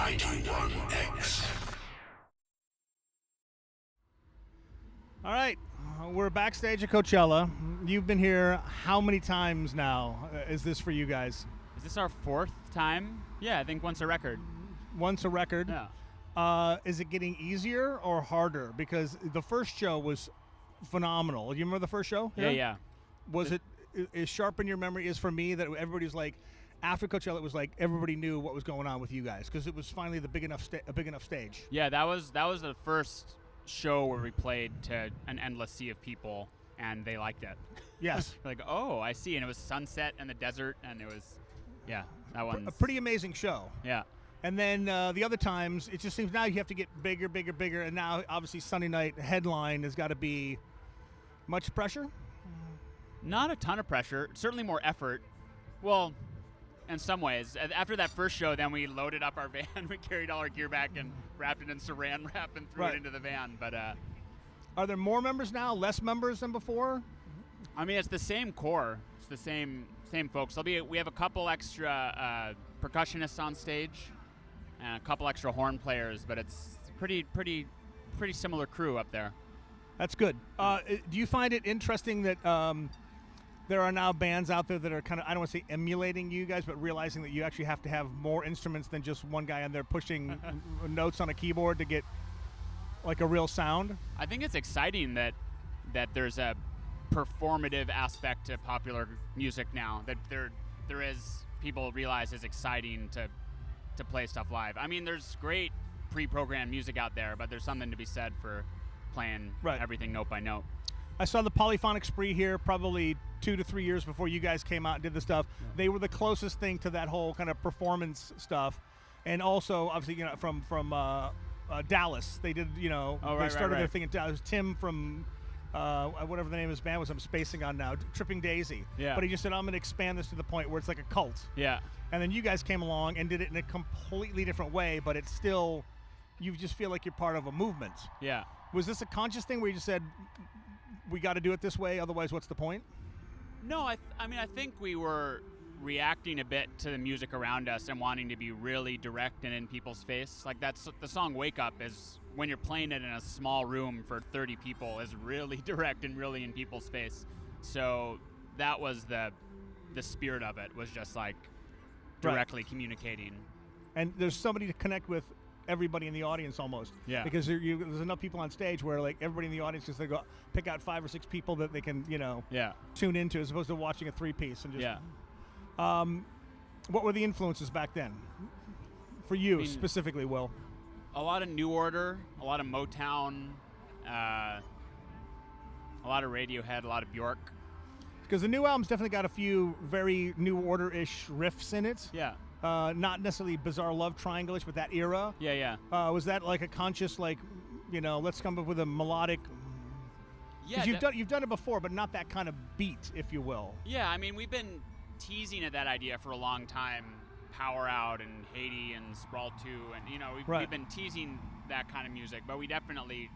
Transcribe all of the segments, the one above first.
91X. All right, we're backstage at Coachella. You've been here how many times now? Is this for you guys? Is this our fourth time? Yeah, I think once a record. Once a record. Yeah. Is it getting easier or harder? Because the first show was phenomenal. You remember the first show? Yeah. Was it as sharp in your memory as for me that everybody's like, after Coachella, it was like everybody knew what was going on with you guys because it was finally a big enough stage. Yeah, that was the first show where we played to an endless sea of people, and they liked it. Yes. Like, oh, I see. And it was sunset in the desert, and it was, yeah, that one's A pretty amazing show. Yeah. And then the other times, it just seems now you have to get bigger, and now obviously Sunday night headline has got to be much pressure? Not a ton of pressure. Certainly more effort. Well, in some ways. After that first show, then we loaded up our van. We carried all our gear back and wrapped it in saran wrap and threw it into the van. But are there more members now, less members than before? I mean, it's the same core. It's the same folks. We have a couple extra percussionists on stage and a couple extra horn players, but it's pretty similar crew up there. That's good. Do you find it interesting that there are now bands out there that are kind of, I don't want to say emulating you guys, but realizing that you actually have to have more instruments than just one guy on there pushing notes on a keyboard to get like a real sound? I think it's exciting that there's a performative aspect to popular music now, that there is, people realize it's exciting to play stuff live. I mean, there's great pre-programmed music out there, but there's something to be said for playing everything note by note. I saw the Polyphonic Spree here probably 2 to 3 years before you guys came out and did the stuff. Yeah. They were the closest thing to that whole kind of performance stuff. And also, obviously, from Dallas, they did, they started their thing in Dallas. Tim from whatever the name of his band was, I'm spacing on now, Tripping Daisy. Yeah. But he just said, I'm going to expand this to the point where it's like a cult. Yeah. And then you guys came along and did it in a completely different way, but it's still, you just feel like you're part of a movement. Yeah. Was this a conscious thing where you just said, we got to do it this way, otherwise what's the point? No, I think we were reacting a bit to the music around us and wanting to be really direct and in people's face. Like that's the song Wake Up is, when you're playing it in a small room for 30 people, is really direct and really in people's face. So that was the spirit of it, was just like directly communicating. And there's somebody to connect with everybody in the audience almost. Yeah. Because there's enough people on stage where like everybody in the audience just, they go pick out 5 or 6 people that they can, tune into, as opposed to watching a 3-piece and just. Yeah. What were the influences back then for you specifically, Will? A lot of New Order, a lot of Motown, a lot of Radiohead, a lot of Bjork. Because the new album's definitely got a few very New Order-ish riffs in it. Yeah. Not necessarily Bizarre Love Triangle-ish, but that era. Yeah. Was that like a conscious, like, let's come up with a melodic? Yeah. Because you've done it before, but not that kind of beat, if you will. Yeah, I mean, we've been teasing at that idea for a long time. Power Out and Haiti and Sprawl 2, and we've been teasing that kind of music, but we definitely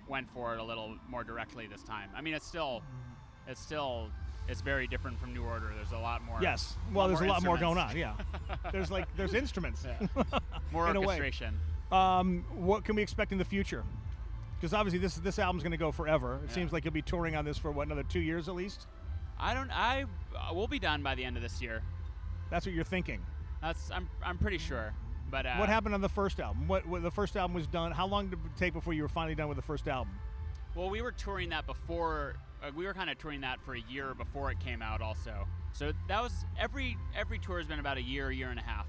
went for it a little more directly this time. I mean, it's very different from New Order. There's a lot more. Yes. Well, there's a lot more going on. Yeah. There's instruments. Yeah. More in orchestration. What can we expect in the future? Because obviously this album's going to go forever. It seems like you'll be touring on this for another 2 years at least. We'll be done by the end of this year. That's what you're thinking. I'm pretty sure. But what happened on the first album? What the first album was done? How long did it take before you were finally done with the first album? Well, we were touring that before. We were kind of touring that for a year before it came out, also. So that was every tour has been about a year and a half.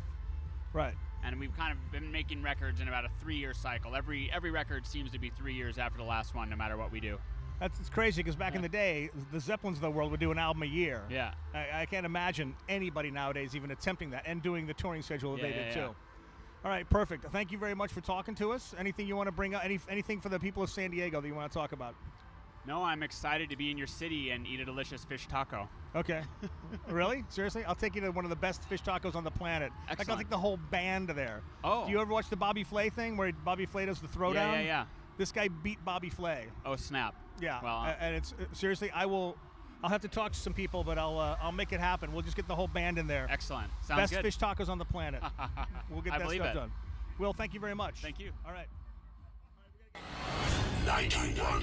Right. And we've kind of been making records in about a 3-year cycle. Every record seems to be 3 years after the last one, no matter what we do. It's crazy because back in the day, the Zeppelins of the world would do an album a year. Yeah. I can't imagine anybody nowadays even attempting that and doing the touring schedule that they did too. Yeah. All right, perfect. Thank you very much for talking to us. Anything you want to bring up? Anything for the people of San Diego that you want to talk about? No, I'm excited to be in your city and eat a delicious fish taco. Okay. Really? Seriously? I'll take you to one of the best fish tacos on the planet. Excellent. I'll take the whole band there. Oh. Do you ever watch the Bobby Flay thing where Bobby Flay does the throwdown? Yeah. This guy beat Bobby Flay. Oh, snap. Yeah. Well, and it's seriously, I'll have to talk to some people, but I'll make it happen. We'll just get the whole band in there. Excellent. Sounds Best good. fish tacos on the planet. We'll get that stuff done. Will, thank you very much. Thank you. All right. 91